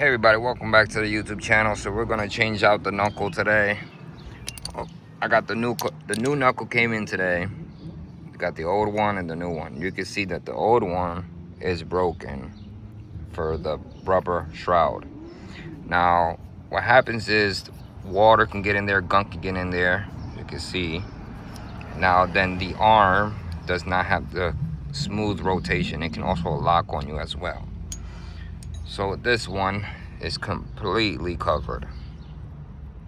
Hey everybody, welcome back to the YouTube channel. So we're gonna change out the knuckle today. Oh, I got the new knuckle came in today. We got the old one and the new one. You can see that the old one is broken for the rubber shroud. Now what happens is water can get in there, gunk can get in there. You can see. Now then the arm does not have the smooth rotation. It can also lock on you as well. So this one is completely covered.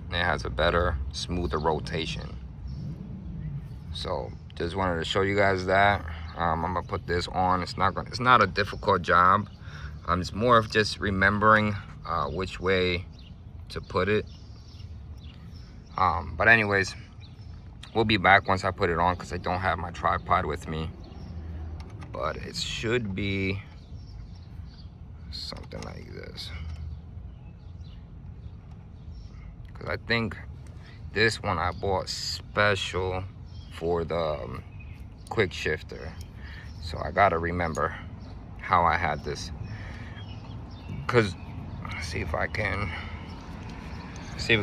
It has a better, smoother rotation. So just wanted to show you guys that. I'm gonna put this on. It's not a difficult job. It's more of just remembering which way to put it. But anyways, we'll be back once I put it on because I don't have my tripod with me. But it should be something like this. Because I think this one I bought special for the quick shifter. So I gotta remember how I had this. Because see if we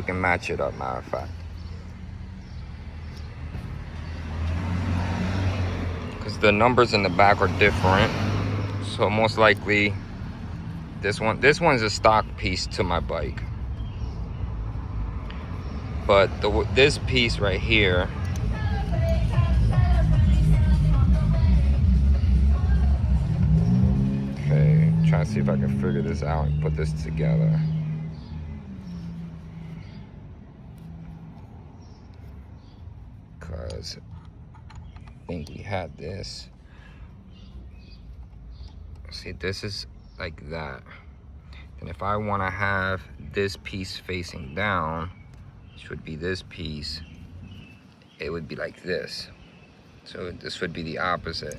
can match it up, matter of fact. Because the numbers in the back are different. So most likely this one's a stock piece to my bike. But this piece right here, okay, trying to see if I can figure this out and put this together. Because I think we had this. See, this is like that. And if I want to have this piece facing down, which would be this piece, it would be like this. So this would be the opposite.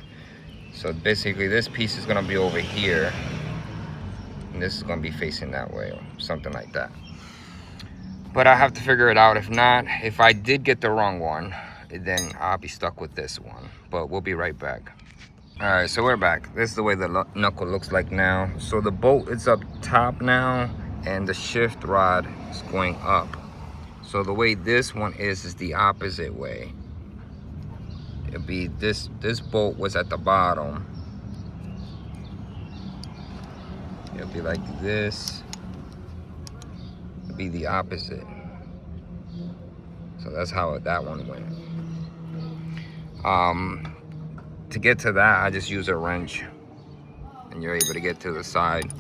So basically this piece is gonna be over here and this is gonna be facing that way or something like that. But I have to figure it out. If not, if I did get the wrong one, then I'll be stuck with this one. But we'll be right back. All right, so we're back. This is the way the knuckle looks like now. So the bolt is up top now and the shift rod is going up. So the way this one is the opposite way. It'll be this bolt was at the bottom. It'll be like this. It'll be the opposite. So that's how that one went. To get to that, I just use a wrench and you're able to get to the side.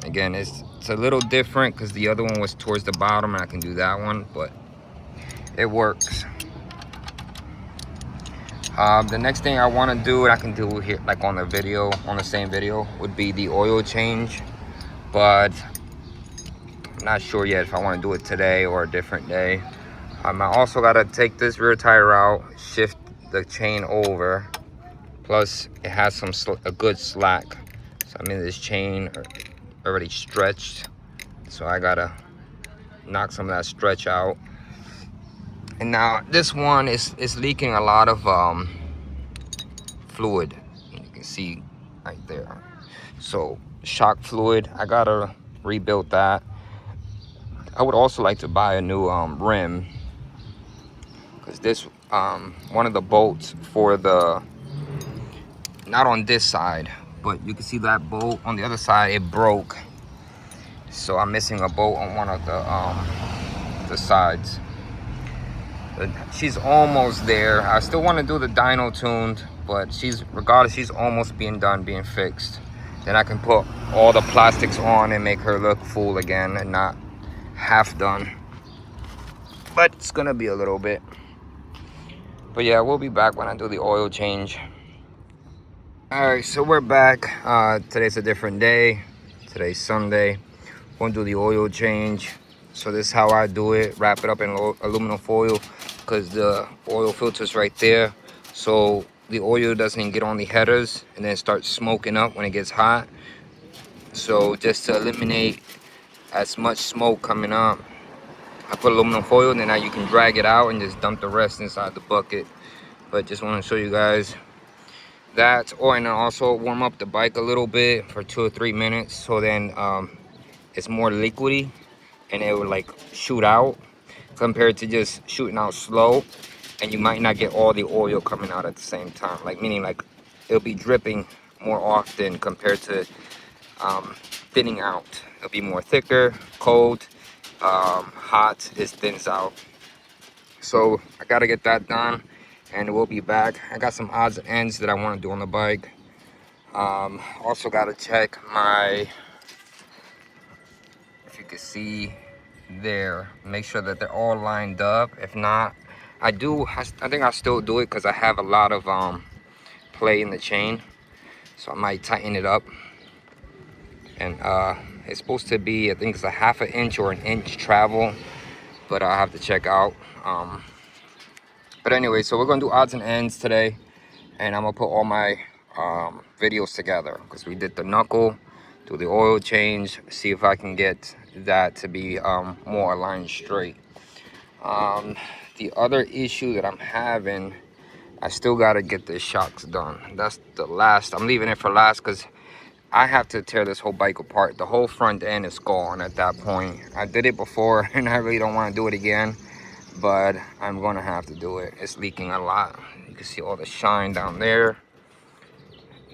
Again, it's a little different because the other one was towards the bottom and I can do that one, but it works. The next thing I want to do, and I can do here like on the same video, would be the oil change. But I'm not sure yet if I want to do it today or a different day. I also got to take this rear tire out, shift the chain over. Plus it has a good slack. So I mean this chain already stretched. So I gotta knock some of that stretch out. And now this one is leaking a lot of fluid. You can see right there. So shock fluid, I gotta rebuild that. I would also like to buy a new rim, because this one of the bolts for the, not on this side, but you can see that bolt on the other side, it broke. So I'm missing a bolt on one of the sides. But she's almost there. I still want to do the dyno tuned, but she's almost being done, being fixed. Then I can put all the plastics on and make her look full again and not half done. But it's gonna be a little bit. But yeah, we'll be back when I do the oil change. All right, so we're back. Today's a different day. Today's Sunday. Gonna do the oil change. So this is how I do it. Wrap it up in aluminum foil because the oil filter's right there. So the oil doesn't get on the headers and then start smoking up when it gets hot. So just to eliminate as much smoke coming up, I put aluminum foil, and then now you can drag it out and just dump the rest inside the bucket. But just want to show you guys that, or and also warm up the bike a little bit for 2 or 3 minutes, so then it's more liquidy and it would like shoot out, compared to just shooting out slow, and you might not get all the oil coming out at the same time, like meaning like it'll be dripping more often compared to thinning out. It'll be more thicker, cold, hot, it thins out. So I gotta get that done, and we'll be back. I got some odds and ends that I want to do on the bike. Also gotta check my, if you can see there, make sure that they're all lined up. If not, I think I still do it because I have a lot of play in the chain, so I might tighten it up. And it's supposed to be, I think it's a 1/2 inch or 1 inch travel, but I'll have to check out. But anyway, so we're gonna do odds and ends today, and I'm gonna put all my videos together, because we did the knuckle, do the oil change, see if I can get that to be more aligned straight. The other issue that I'm having, I still gotta get the shocks done. That's the last, I'm leaving it for last, because I have to tear this whole bike apart. The whole front end is gone at that point. I did it before and I really don't want to do it again, but I'm gonna have to do it. It's leaking a lot. You can see all the shine down there.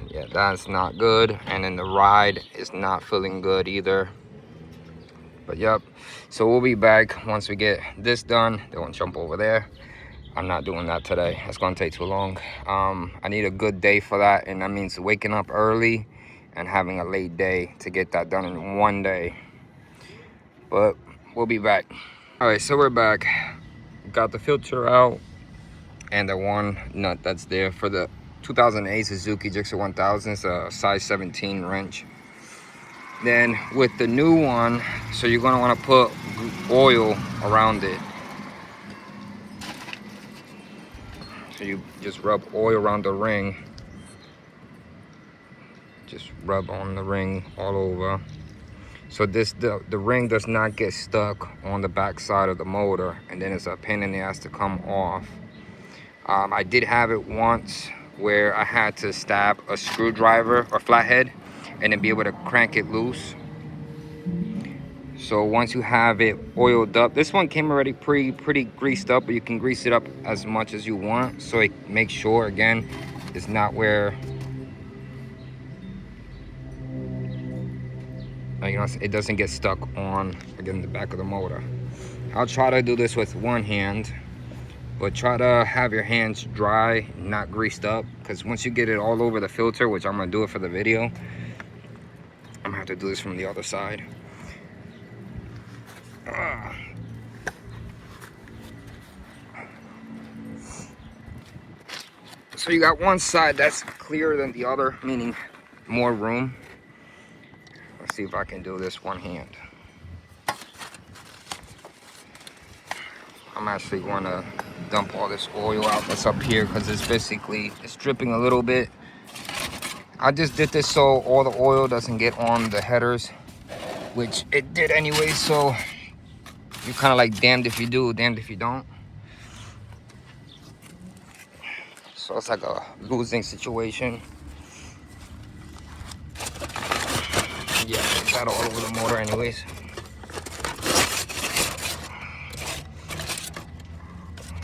Yeah, that's not good. And then the ride is not feeling good either. But yep, so we'll be back once we get this done. Don't jump over there. I'm not doing that today. It's gonna take too long. I need a good day for that, and that means waking up early and having a late day to get that done in one day. But we'll be back. All right, so we're back. Got the filter out and the one nut that's there for the 2008 Suzuki Gixxer 1000. It's a size 17 wrench. Then with the new one, so you're gonna wanna put oil around it. So you just rub oil around the ring. Just rub on the ring all over, so the ring does not get stuck on the back side of the motor, and then it's a pain in the ass to come off. I did have it once where I had to stab a screwdriver or flathead and then be able to crank it loose. So once you have it oiled up, this one came already pretty greased up, but you can grease it up as much as you want, so it makes sure, again, it's not where, you know, it doesn't get stuck on, again, the back of the motor. I'll try to do this with one hand, but try to have your hands dry, not greased up, because once you get it all over the filter, which I'm gonna do it for the video, I'm gonna have to do this from the other side. So you got one side that's clearer than the other, meaning more room. Let's see if I can do this one hand. I'm actually going to dump all this oil out that's up here, because it's dripping a little bit. I just did this so all the oil doesn't get on the headers, which it did anyway, so you're kind of like damned if you do, damned if you don't. So it's like a losing situation. Yeah, it's got all over the motor anyways.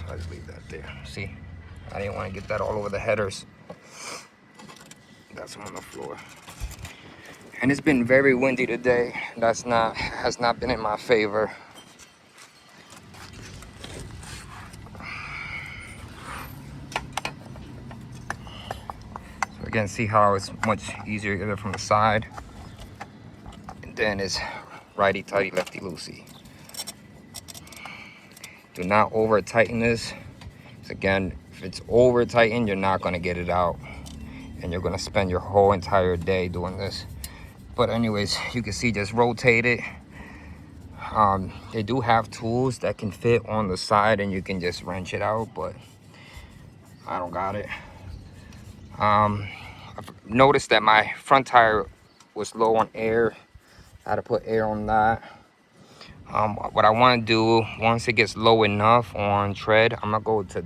I'll just leave that there. See, I didn't want to get that all over the headers. That's on the floor. And it's been very windy today. Has not been in my favor. So again, see how it's much easier to get it from the side. And then it's righty tighty, lefty loosey. Do not over tighten this. Again, if it's over tightened, you're not going to get it out, and you're going to spend your whole entire day doing this. But anyways, you can see, just rotate it. They do have tools that can fit on the side and you can just wrench it out, but I don't got it. I've noticed that my front tire was low on air. I had to put air on that. What I want to do, once it gets low enough on tread, I'm gonna go to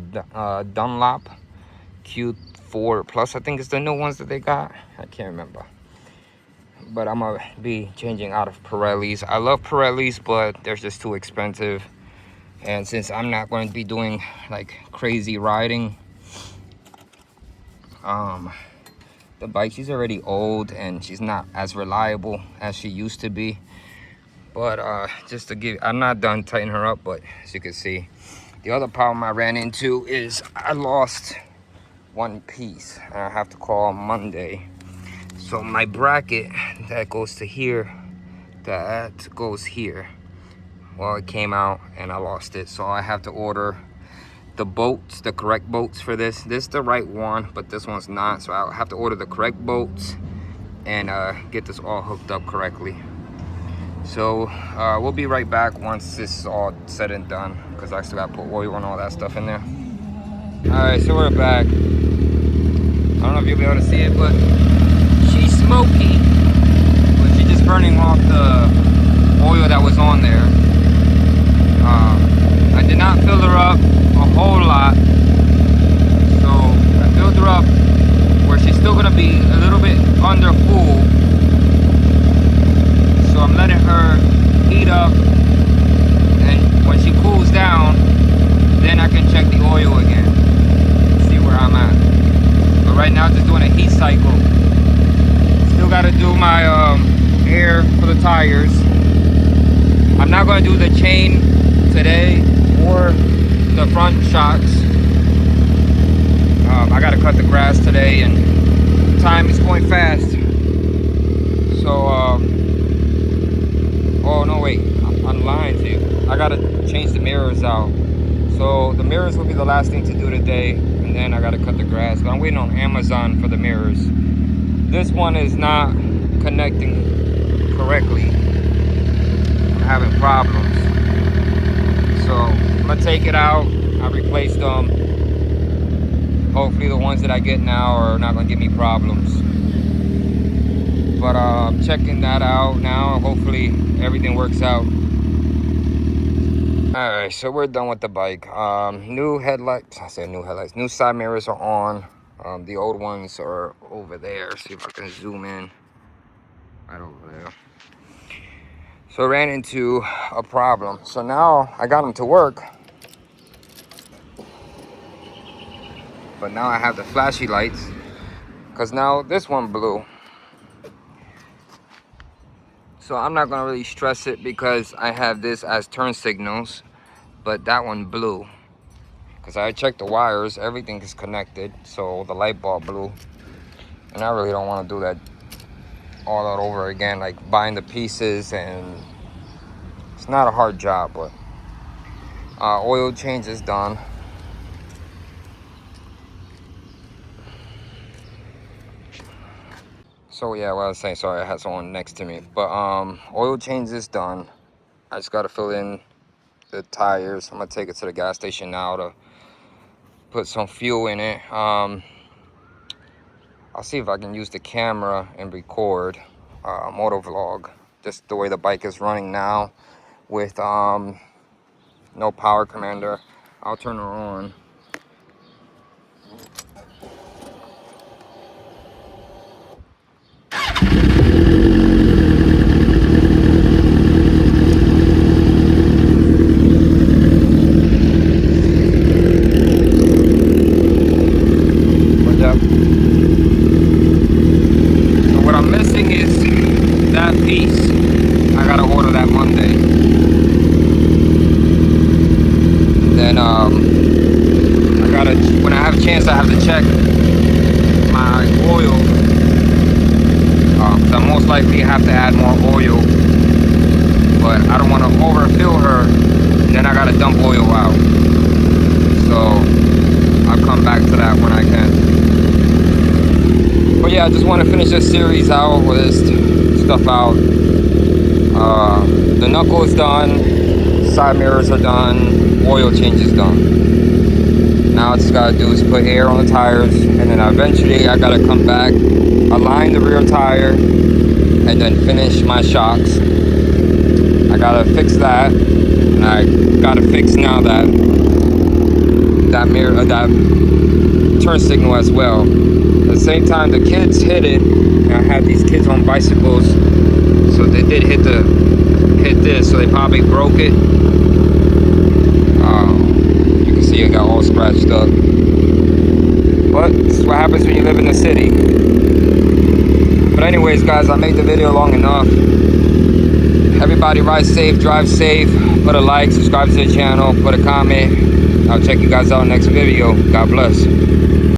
Dunlop Q4 Plus, I think it's the new ones that they got. I can't remember. But I'm gonna be changing out of Pirellis. I love Pirellis, but they're just too expensive. And since I'm not going to be doing like crazy riding, the bike, she's already old and she's not as reliable as she used to be. But just to give, I'm not done tightening her up, but as you can see, the other problem I ran into is I lost one piece and I have to call Monday. So my bracket that goes to here, that goes here. Well, it came out and I lost it. So I have to order the bolts, the correct bolts for this. This is the right one, but this one's not. So I'll have to order the correct bolts and get this all hooked up correctly. So we'll be right back once this is all said and done, because I still got to put oil and all that stuff in there. All right, so we're back. I don't know if you'll be able to see it, but she's smoky, but she's just burning off the oil that was on there. I did not fill her up a whole lot, so I filled her up where she's still gonna be a little bit under full. So I'm letting her heat up, and when she cools down, then I can check the oil again, see where I'm at. But right now, just doing a heat cycle. Still got to do my air for the tires. I'm not going to do the chain today or the front shocks. I got to cut the grass today, and time is going fast. So, oh no, wait, I'm lying to you. I gotta change the mirrors out. So the mirrors will be the last thing to do today, and then I gotta cut the grass. But I'm waiting on Amazon for the mirrors. This one is not connecting correctly. I'm having problems. So I'm gonna take it out. I replaced them. Hopefully the ones that I get now are not gonna give me problems. But I'm checking that out now. Hopefully everything works out. All right, so we're done with the bike. New headlights. I said new headlights. New side mirrors are on. The old ones are over there. See if I can zoom in. Right over there. So I ran into a problem. So now I got them to work. But now I have the flashy lights. Because now this one blew. So I'm not gonna really stress it because I have this as turn signals, but that one blew. Because I checked the wires, everything is connected, so the light bulb blew. And I really don't want to do that all that over again, like buying the pieces, and it's not a hard job, but oil change is done. So yeah, what I was saying, sorry, I had someone next to me. But oil change is done. I just gotta fill in the tires. I'm gonna take it to the gas station now to put some fuel in it. I'll see if I can use the camera and record moto vlog. Just the way the bike is running now with no power commander. I'll turn her on. I have to check my oil, because I most likely have to add more oil, but I don't want to overfill her, then I got to dump oil out. So I'll come back to that when I can. But yeah, I just want to finish this series out, with this stuff out. The knuckle is done, side mirrors are done, oil change is done. Now I just gotta do is put air on the tires, and then eventually I gotta come back, align the rear tire, and then finish my shocks. I gotta fix that, and I gotta fix now that mirror, that turn signal as well. At the same time, the kids hit it. And I had these kids on bicycles, so they did hit this, so they probably broke it. You can see it got all scratched up. But this is what happens when you live in the city. But anyways, guys, I made the video long enough. Everybody ride safe, drive safe. Put a like, subscribe to the channel, put a comment. I'll check you guys out next video. God bless.